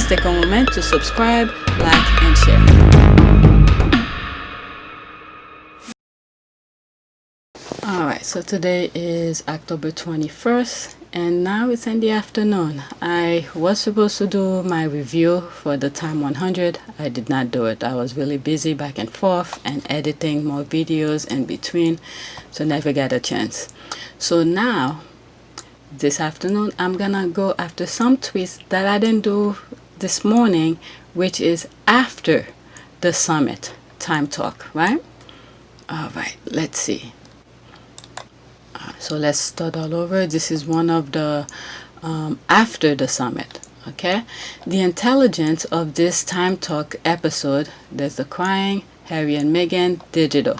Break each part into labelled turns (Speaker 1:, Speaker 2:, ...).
Speaker 1: Please take a moment to subscribe, like, and share. Alright, so today is October 21st and now it's in the afternoon. I was supposed to do my review for the Time 100. I did not do it. I was really busy back and forth and editing more videos in between, so never got a chance. So now, this afternoon, I'm gonna go after some tweets that I didn't do this morning, which is after the summit time talk, right? Alright, let's see. So let's start all over. This is one of the after the summit. Okay, the intelligence of this time talk episode. There's the crying, Harry and Meghan, digital.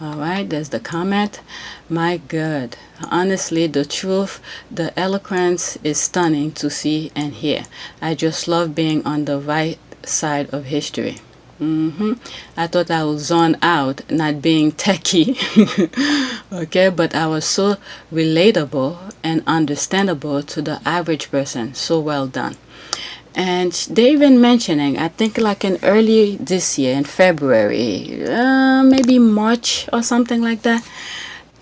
Speaker 1: All right, there's the comment. My God, honestly, the truth, the eloquence is stunning to see and hear. I just love being on the right side of history. I thought I would zone out, not being techie. Okay, but I was so relatable and understandable to the average person. So well done. And they even mentioning, I think like in early this year, in February, maybe March or something like that.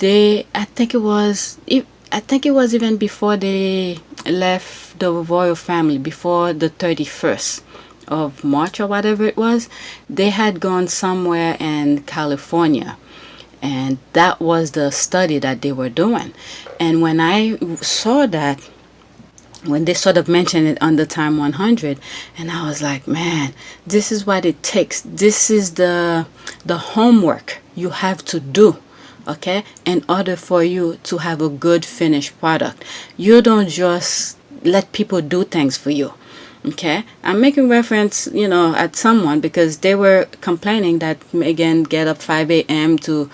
Speaker 1: I think it was even before they left the royal family, before the 31st of March or whatever it was. They had gone somewhere in California, and that was the study that they were doing. And when I saw that, when they sort of mentioned it on the Time 100, and I was like, man, this is what it takes. This is the homework you have to do, okay, in order for you to have a good finished product. You don't just let people do things for you. Okay, I'm making reference, at someone because they were complaining that Meghan get up 5 a.m. to,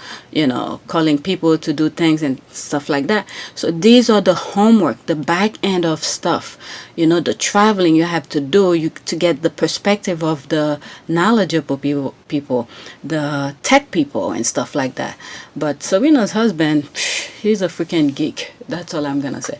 Speaker 1: calling people to do things and stuff like that. So these are the homework, the back end of stuff, the traveling you have to do to get the perspective of the knowledgeable people, the tech people and stuff like that. But Serena's husband, he's a freaking geek. That's all I'm gonna say.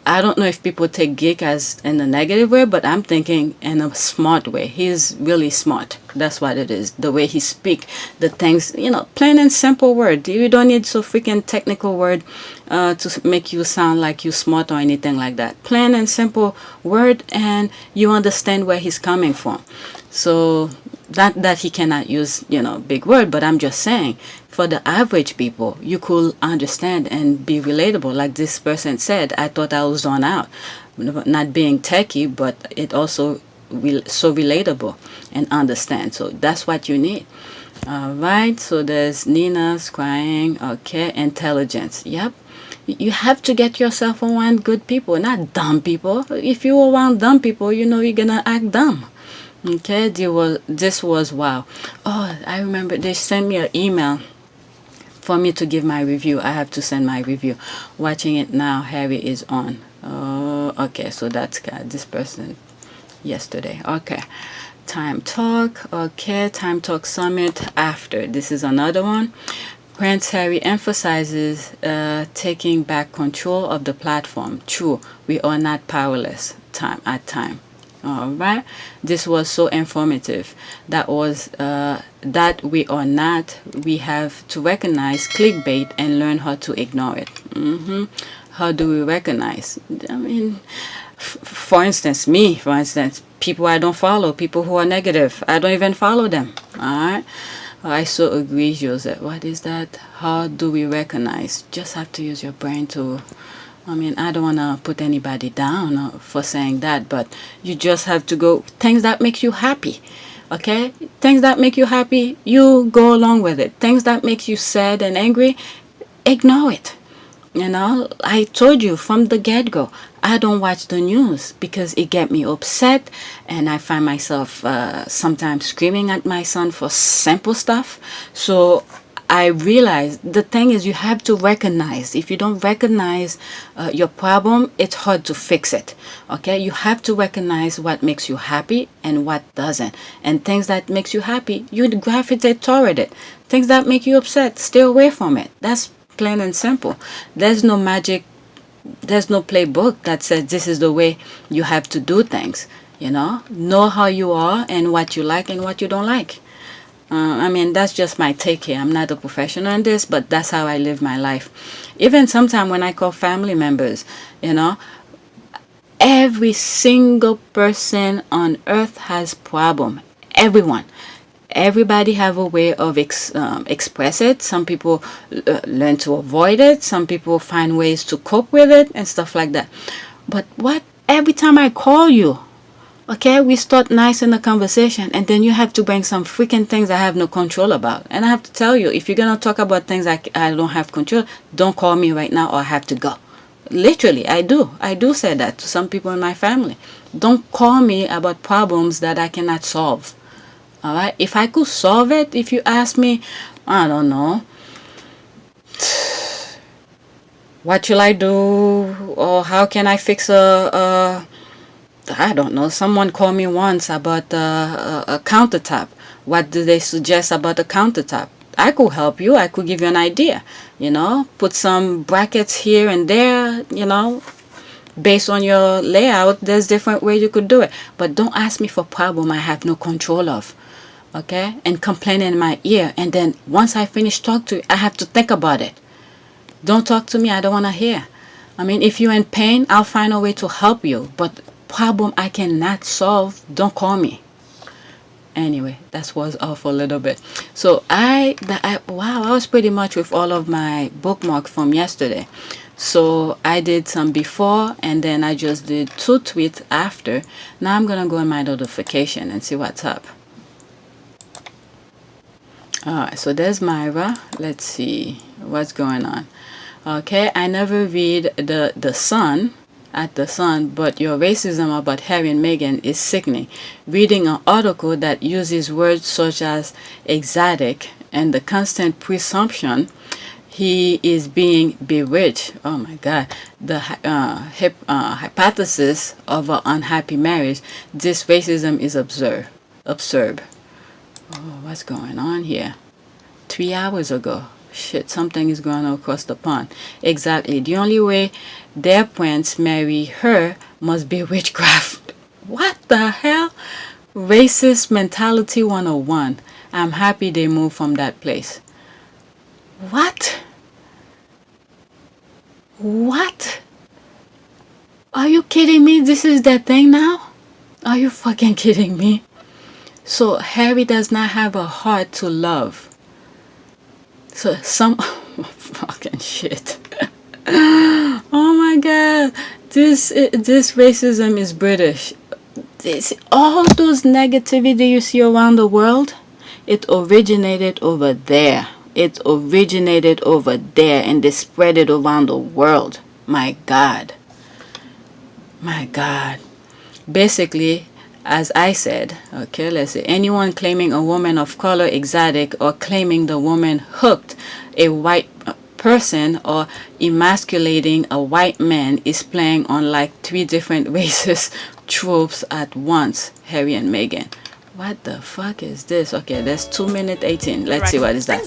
Speaker 1: I don't know if people take geek as in a negative way, but I'm thinking in a smart way. He's really smart. That's what it is. The way he speak, the things, plain and simple word. You don't need so freaking technical word to make you sound like you smart or anything like that. Plain and simple word, and you understand where he's coming from. So that he cannot use, big word, but I'm just saying, for the average people, you could understand and be relatable. Like this person said, I thought I was on out, not being techie, but it also so relatable and understand. So that's what you need. All right. So there's Nina's crying. Okay. Intelligence. Yep. You have to get yourself around good people, not dumb people. If you're around dumb people, you're gonna act dumb. Okay, this was wow. Oh, I remember they sent me an email for me to give my review. I have to send my review. Watching it now, Harry is on. Oh, okay, so that's this person yesterday. Okay, time talk. Okay, time talk summit after. This is another one. Prince Harry emphasizes taking back control of the platform. True, we are not powerless at time. All right, this was so informative. That was that we are not. We have to recognize clickbait and learn how to ignore it. How do we recognize? I mean, for instance, people I don't follow, people who are negative, I don't even follow them. All right. I so agree, Joseph. What is that? How do we recognize? Just have to use your brain to. I mean, I don't want to put anybody down for saying that, but you just have to go things that make you happy. Okay? Things that make you happy, you go along with it. Things that make you sad and angry, ignore it. I told you from the get-go, I don't watch the news because it get me upset, and I find myself sometimes screaming at my son for simple stuff. So I realized the thing is you have to recognize. If you don't recognize your problem, it's hard to fix it. Okay, you have to recognize what makes you happy and what doesn't. And things that makes you happy, you gravitate toward it. Things that make you upset, stay away from it. That's plain and simple. There's no magic There's no playbook that says this is the way you have to do things. Know how you are and what you like and what you don't like. I mean, that's just my take here. I'm not a professional in this, but that's how I live my life. Even sometimes when I call family members, every single person on earth has problem. Everyone. Everybody have a way of express it. Some people learn to avoid it. Some people find ways to cope with it and stuff like that. But what? Every time I call you, okay, we start nice in the conversation, and then you have to bring some freaking things I have no control about. And I have to tell you, if you're going to talk about things I don't have control, don't call me right now or I have to go. Literally, I do. I do say that to some people in my family. Don't call me about problems that I cannot solve. All right? If I could solve it, if you ask me, I don't know, what should I do? Or how can I fix I don't know. Someone called me once about a countertop. What do they suggest about a countertop? I could help you. I could give you an idea. Put some brackets here and there, based on your layout. There's different ways you could do it. But don't ask me for problem I have no control of. Okay? And complain in my ear. And then once I finish talking to you, I have to think about it. Don't talk to me. I don't want to hear. I mean, if you're in pain, I'll find a way to help you. But problem I cannot solve, don't call me. Anyway, that was off a little bit. So I was pretty much with all of my bookmark from yesterday. So I did some before, and then I just did 2 tweets after. Now I'm gonna go in my notification and see what's up. Alright, so there's Myra. Let's see what's going on. Okay, I never read the Sun at the Sun, but your racism about Harry and Meghan is sickening. Reading an article that uses words such as exotic and the constant presumption he is being bewitched. Oh my God. The hypothesis of an unhappy marriage. This racism is absurd. Oh, what's going on here? 3 hours ago. Shit, something is going on across the pond. Exactly. The only way their prince marry her must be witchcraft. What the hell? Racist mentality 101. I'm happy they moved from that place. What? What? Are you kidding me? This is that thing now? Are you fucking kidding me? So Harry does not have a heart to love. So fucking shit. Oh my God. This racism is British. All those negativity you see around the world, it originated over there. It originated over there, and they spread it around the world. My God. My God. Basically, as I said, okay, let's say anyone claiming a woman of color exotic or claiming the woman hooked a white person or emasculating a white man is playing on like 3 different racist tropes at once. Harry and Meghan. What the fuck is this? Okay, that's 2:18. Let's see what is that.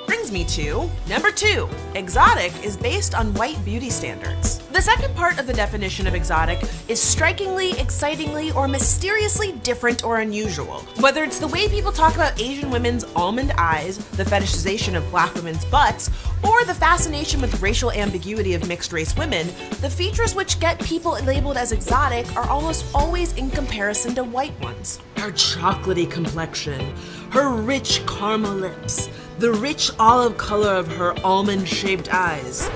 Speaker 2: Brings me to number 2. Exotic is based on white beauty standards. The second part of the definition of exotic is strikingly, excitingly, or mysteriously different or unusual. Whether it's the way people talk about Asian women's almond eyes, the fetishization of black women's butts, or the fascination with racial ambiguity of mixed race women, the features which get people labeled as exotic are almost always in comparison to white ones. Her chocolatey complexion, her rich caramel lips, the rich olive color of her almond-shaped eyes.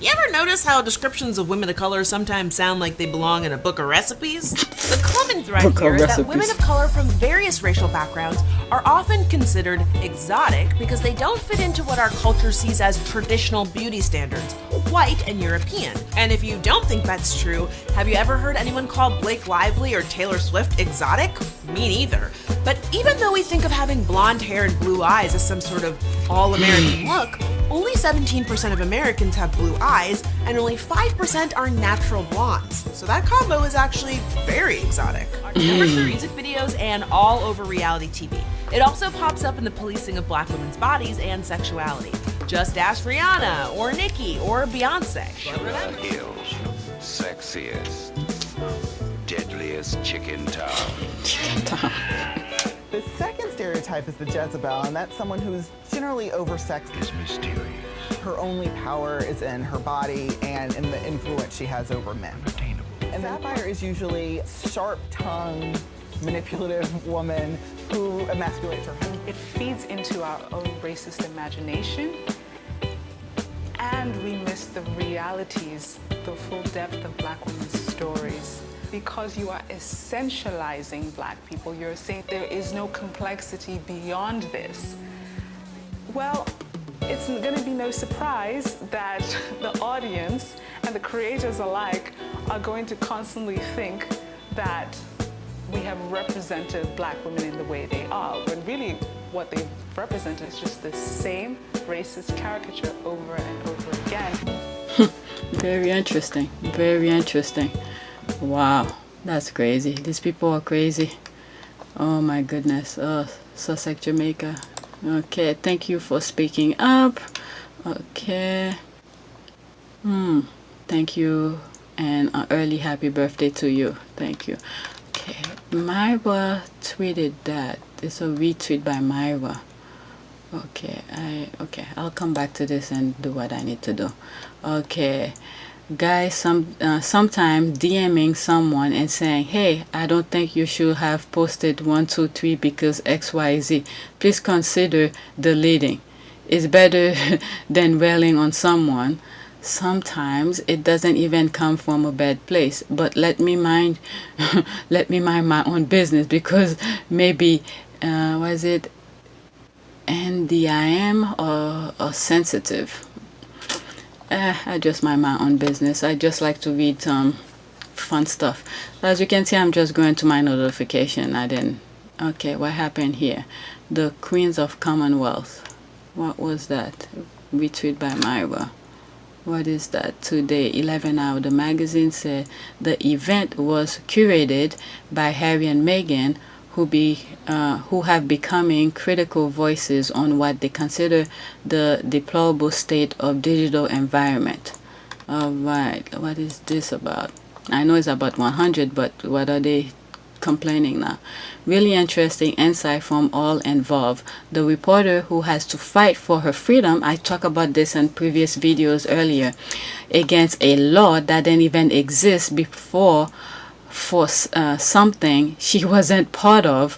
Speaker 2: You ever notice how descriptions of women of color sometimes sound like they belong in a book of recipes? The common thread here is that women of color from various racial backgrounds are often considered exotic because they don't fit into what our culture sees as traditional beauty standards, white and European. And if you don't think that's true, have you ever heard anyone call Blake Lively or Taylor Swift exotic? Me neither. But even though we think of having blonde hair and blue eyes as some sort of all-American look, only 17% of Americans have blue eyes, and only 5% are natural blondes. So that combo is actually very exotic. Number 3, music videos and all over reality TV. It also pops up in the policing of black women's bodies and sexuality. Just ask Rihanna, or Nicki, or Beyonce.
Speaker 3: Sugar Hill, sexiest, deadliest chicken town.
Speaker 4: The second stereotype is the Jezebel, and that's someone who's generally oversexed.
Speaker 3: Is mysterious.
Speaker 4: Her only power is in her body and in the influence she has over men.
Speaker 3: Attainable.
Speaker 4: And Sapphire is usually sharp-tongued, manipulative woman who emasculates her husband.
Speaker 5: It feeds into our own racist imagination, and we miss the realities, the full depth of Black women's stories. Because you are essentializing Black people, you're saying there is no complexity beyond this. Well, it's going to be no surprise that the audience and the creators alike are going to constantly think that we have represented Black women in the way they are, when really what they've represented is just the same racist caricature over and over again.
Speaker 1: Very interesting. Very interesting. Wow, that's crazy. These people are crazy. Oh my goodness. Sussex, Jamaica. Okay, thank you for speaking up. Okay. Thank you, and an early happy birthday to you. Thank you. Okay, Myra tweeted that. It's a retweet by Myra. Okay, I'll come back to this and do what I need to do. Okay, guys, sometimes DMing someone and saying, hey, I don't think you should have posted 1 2 3 because XYZ. Please consider deleting. It's better than railing on someone. Sometimes it doesn't even come from a bad place, but let me mind my own business, because maybe was it NDIM or sensitive. I just mind my own business. I just like to read fun stuff. As you can see, I'm just going to my notification. Okay, what happened here? The Queens of Commonwealth. What was that? Retweet by Myra. What is that? Today, 11 hour, the magazine said the event was curated by Harry and Meghan, who have becoming critical voices on what they consider the deplorable state of digital environment. All right, what is this about? I know it's about 100, but what are they complaining now? Really interesting insight from all involved. The reporter who has to fight for her freedom, I talked about this in previous videos earlier, against a law that didn't even exist before, for something she wasn't part of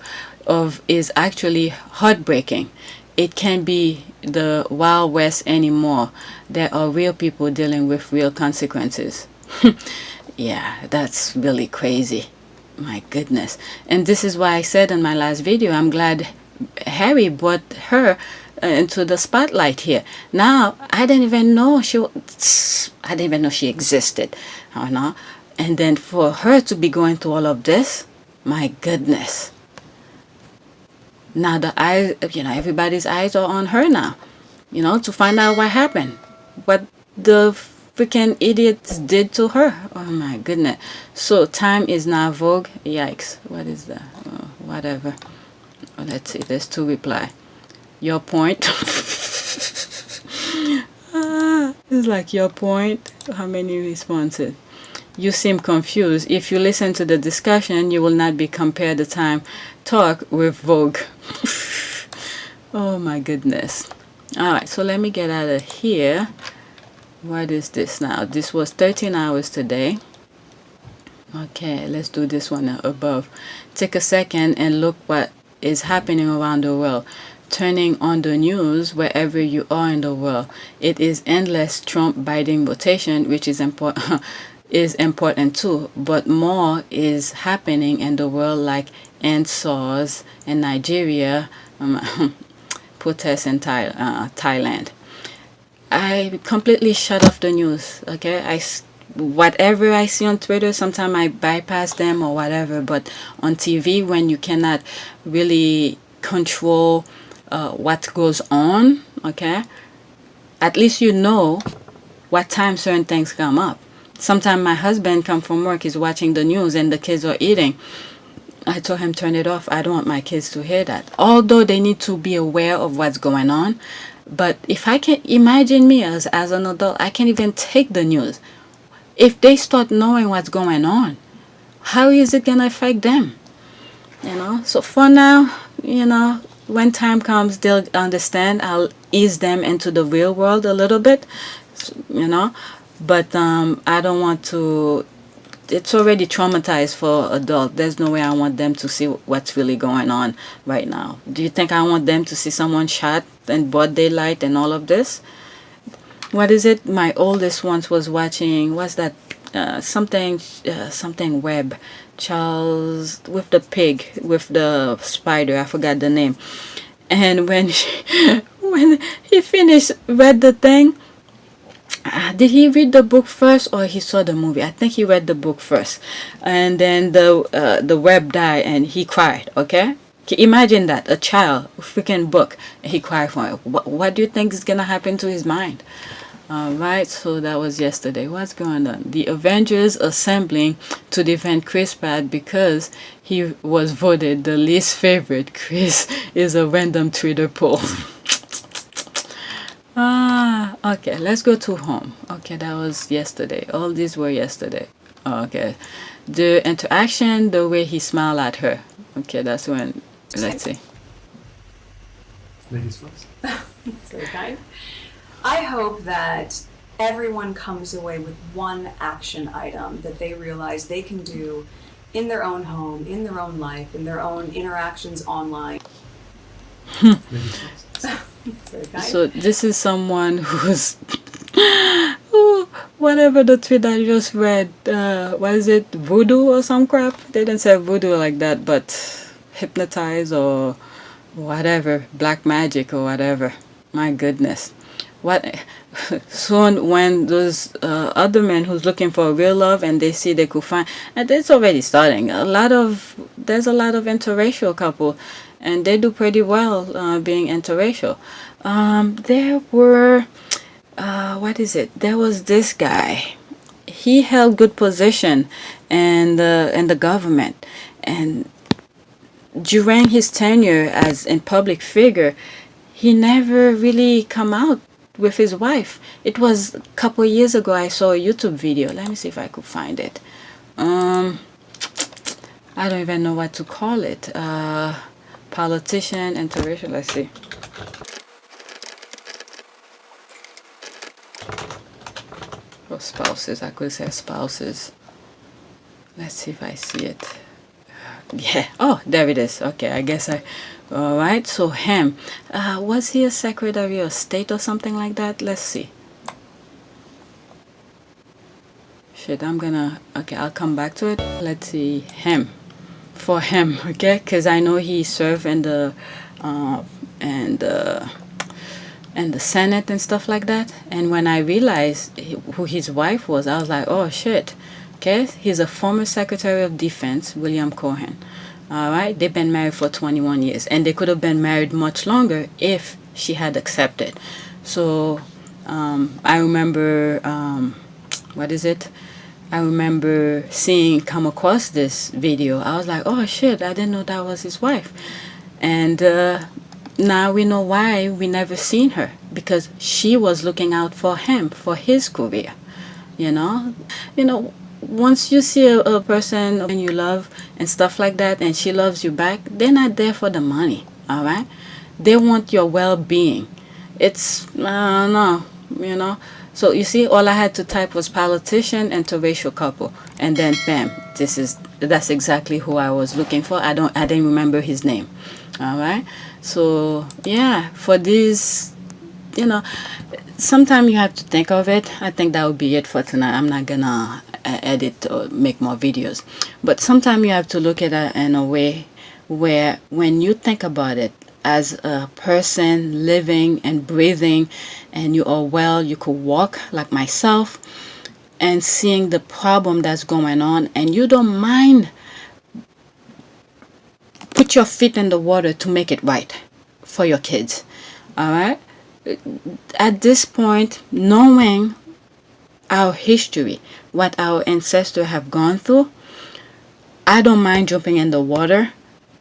Speaker 1: is actually heartbreaking. It can't be the Wild West anymore. There are real people dealing with real consequences. Yeah, that's really crazy. My goodness. And this is why I said in my last video, I'm glad Harry brought her into the spotlight here. Now, I didn't even know she existed. You know? And then for her to be going through all of this, my goodness. Now the eyes, everybody's eyes are on her now, to find out what happened, what the freaking idiots did to her. Oh my goodness. So time is now Vogue. Yikes. What is that? Whatever. Let's see. There's 2 reply. Your point. It's like your point. How many responses? You seem confused. If you listen to the discussion, you will not be compared the time talk with Vogue. Oh my goodness. Alright, so let me get out of here. What is this now? This was 13 hours today. Okay, let's do this one above. Take a second and look what is happening around the world. Turning on the news wherever you are in the world. It is endless Trump-Biden rotation, which is important too, but more is happening in the world, like SARS in Nigeria, protests in Thailand. I completely shut off the news. Okay, whatever I see on Twitter, sometimes I bypass them or whatever, but on TV, when you cannot really control what goes on, okay, at least you know what time certain things come up. Sometimes my husband come from work, he's watching the news and the kids are eating. I told him turn it off. I don't want my kids to hear that. Although they need to be aware of what's going on, But if I can imagine me as an adult, I can't even take the news. If they start knowing what's going on, how is it gonna affect them? So for now, when time comes, they'll understand. I'll ease them into the real world a little bit, you know. But I don't want to. It's already traumatized for adult. There's no way I want them to see what's really going on right now. Do you think I want them to see someone shot and broad daylight and all of this? What is it? My oldest once was watching. What's that? Something web. Charles with the pig with the spider. I forgot the name. And when when he finished read the thing, did he read the book first or he saw the movie? I think he read the book first, and then the web died and he cried. Okay, imagine that, a child, a freaking book, and he cried for it. What do you think is gonna happen to his mind? Right, so that was yesterday. What's going on? The Avengers assembling to defend Chris Pratt because he was voted the least favorite. Chris is a random Twitter poll. Okay, let's go to home. Okay, that was yesterday. All these were yesterday. Okay, the interaction, the way he smiled at her. Okay, that's when. Let's see.
Speaker 6: Ladies first.
Speaker 7: That's very kind. I hope that everyone comes away with one action item that they realize they can do in their own home, in their own life, in their own interactions online.
Speaker 6: Ladies first.
Speaker 7: That's very kind.
Speaker 1: So this is someone who's whatever the tweet I just read. What is it? Voodoo or some crap? They didn't say voodoo like that, but hypnotize or whatever, black magic or whatever. My goodness. What soon when those other men who's looking for real love and they see they could find, and it's already starting. There's a lot of interracial couple, and they do pretty well being interracial. There were what is it? There was this guy. He held good position in the government, and during his tenure as a public figure, he never really come out with his wife. It was a couple years ago I saw a YouTube video. Let me see if I could find it. I don't even know what to call it. Politician, interracial, let's see. Oh, spouses, I could say spouses. Let's see if I see it. Yeah, oh, there it is. Okay, I guess all right, so him, was he a Secretary of State or something like that? Let's see. Shit, okay, I'll come back to it. Let's see, him. For him, okay, because I know he served in the Senate and stuff like that. And when I realized who his wife was, I was like, oh shit. Okay, he's a former Secretary of Defense, William Cohen. All right, they've been married for 21 years, and they could have been married much longer if she had accepted. So I remember, what is it? I remember come across this video. I was like, oh shit, I didn't know that was his wife. And now we know why we never seen her, because she was looking out for him, for his career. Once you see a person and you love and stuff like that, and she loves you back, they're not there for the money, all right? They want your well-being. It's, I don't know, So you see, all I had to type was politician, interracial couple, and then bam, that's exactly who I was looking for. I didn't remember his name, all right? So yeah, for these, sometimes you have to think of it. I think that would be it for tonight. I'm not gonna edit or make more videos, but sometimes you have to look at it in a way where when you think about it as a person living and breathing and you are well, you could walk like myself, and seeing the problem that's going on, and you don't mind put your feet in the water to make it right for your kids, all right? At this point, knowing our history, what our ancestors have gone through, I don't mind jumping in the water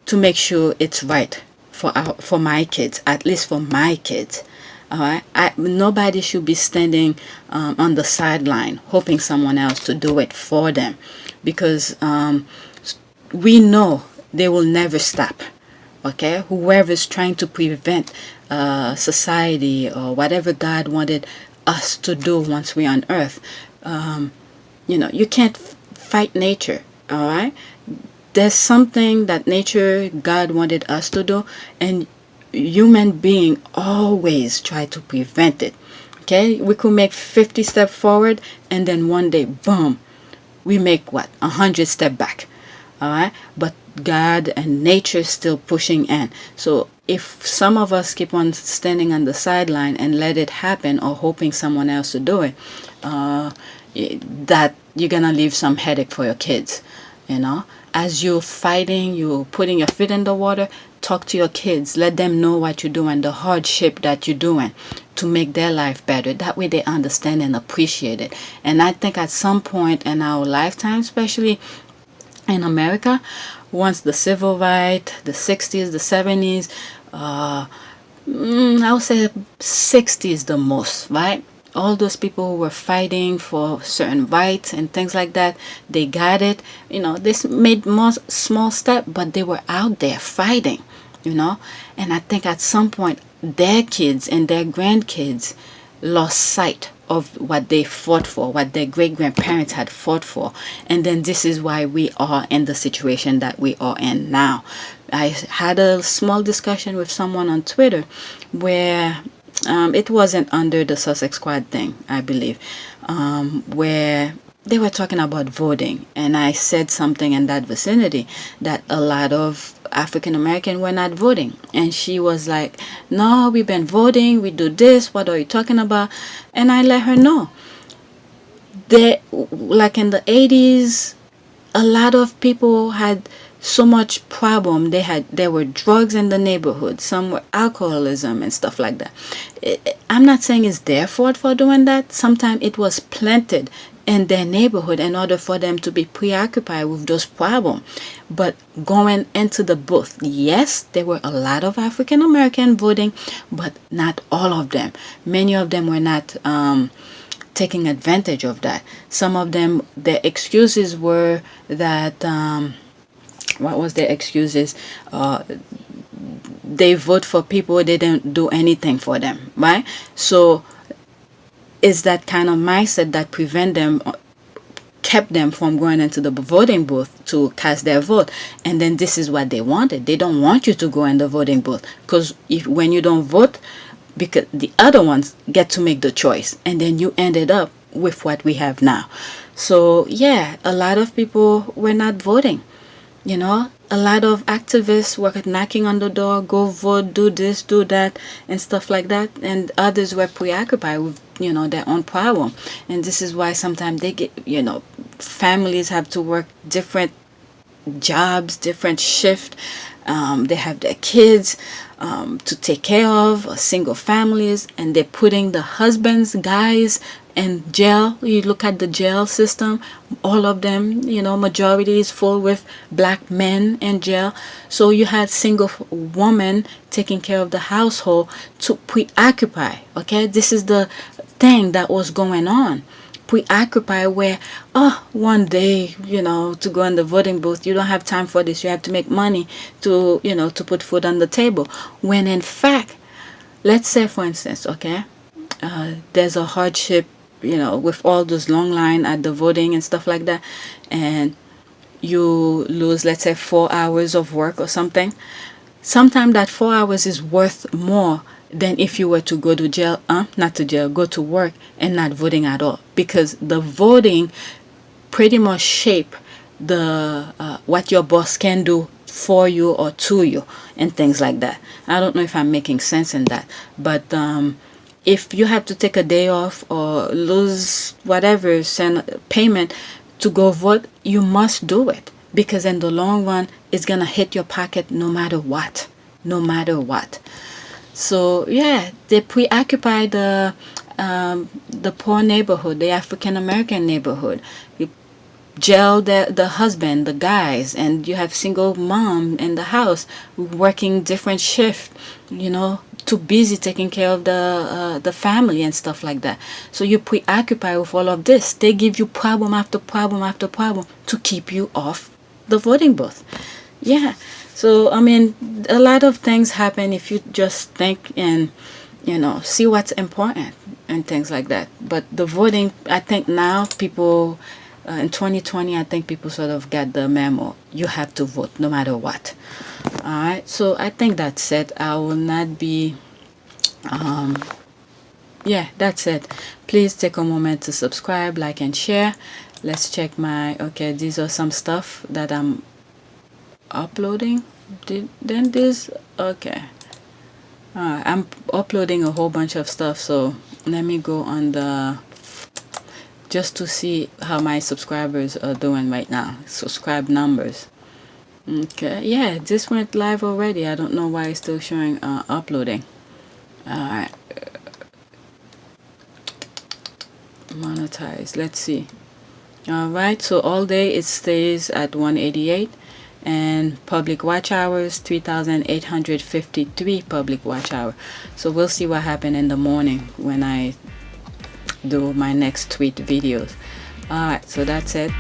Speaker 1: to make sure it's right for my kids, at least for my kids. All right, nobody should be standing on the sideline hoping someone else to do it for them, because we know they will never stop. Okay, whoever's trying to prevent society or whatever God wanted us to do once we're on earth, you can't fight nature. All right, there's something that nature, God wanted us to do, and human being always try to prevent it. Okay, we could make 50 steps forward, and then one day, boom, we make what, 100 step back. All right, but God and nature still pushing in. So if some of us keep on standing on the sideline and let it happen, or hoping someone else to do it, that you're gonna leave some headache for your kids. As you're fighting, you're putting your feet in the water. Talk to your kids, let them know what you're doing, the hardship that you're doing, to make their life better. That way they understand and appreciate it. And I think at some point in our lifetime, especially in America, once the civil rights, the 60s, the 70s, I would say 60s the most, right? All those people who were fighting for certain rights and things like that, they got it. They made more small step, but they were out there fighting. And I think at some point their kids and their grandkids lost sight of what they fought for, what their great grandparents had fought for. And then this is why we are in the situation that we are in now. I had a small discussion with someone on Twitter where it wasn't under the Sussex Squad thing, I believe, where they were talking about voting. And I said something in that vicinity, that a lot of African American were not voting. And she was like, no, we've been voting, we do this, what are you talking about? And I let her know. Like in the 80s, a lot of people had so much problem. There were drugs in the neighborhood, some were alcoholism and stuff like that. I'm not saying it's their fault for doing that. Sometimes it was planted in their neighborhood in order for them to be preoccupied with those problems. But going into the booth, yes, there were a lot of African American voting, but not all of them. Many of them were not taking advantage of that. Some of them, their excuses were that what was their excuses? They vote for people, they didn't do anything for them, right? So it's that kind of mindset that kept them from going into the voting booth to cast their vote. And then this is what they wanted. They don't want you to go in the voting booth, because when you don't vote, because the other ones get to make the choice, and then you ended up with what we have now. So yeah, a lot of people were not voting. A lot of activists were knocking on the door, go vote, do this, do that, and stuff like that. And others were preoccupied with, their own problem. And this is why sometimes they get, families have to work different jobs, different shift. They have their kids to take care of, or single families, and they're putting the husbands, guys, in jail. You look at the jail system, all of them, majority is full with black men in jail. So you had single woman taking care of the household to preoccupy. Okay, this is the thing that was going on. Preoccupy where, one day, to go in the voting booth, you don't have time for this. You have to make money to put food on the table. When in fact, let's say for instance, okay, there's a hardship, with all those long line at the voting and stuff like that, and you lose, let's say, 4 hours of work or something. Sometimes that 4 hours is worth more than if you were to go to jail, not to jail, go to work and not voting at all. Because the voting pretty much shape the what your boss can do for you or to you and things like that. I don't know if I'm making sense in that, but if you have to take a day off or lose whatever, send payment to go vote, you must do it, because in the long run it's gonna hit your pocket no matter what. So yeah, they preoccupy the poor neighborhood, the African American neighborhood. You jail the husband, the guys, and you have single mom in the house working different shift, too busy taking care of the family and stuff like that. So you're preoccupied with all of this. They give you problem after problem after problem to keep you off the voting booth. Yeah. So I mean, a lot of things happen if you just think and, you know, see what's important and things like that. But the voting, I think now people in 2020, I think people sort of get the memo. You have to vote no matter what. All right. So I think that's it. I will not be. Yeah, that's it. Please take a moment to subscribe, like, and share. Let's check my. Okay, these are some stuff that I'm uploading. Then this. Okay. I'm uploading a whole bunch of stuff. So let me go on the. Just to see how my subscribers are doing right now. Subscribe numbers. Okay, yeah, this went live already. I don't know why it's still showing uploading. Alright. Monetize. Let's see. Alright, so all day it stays at 188. And public watch hours, 3,853 public watch hour. So we'll see what happened in the morning when I do my next tweet videos. Alright, so that's it.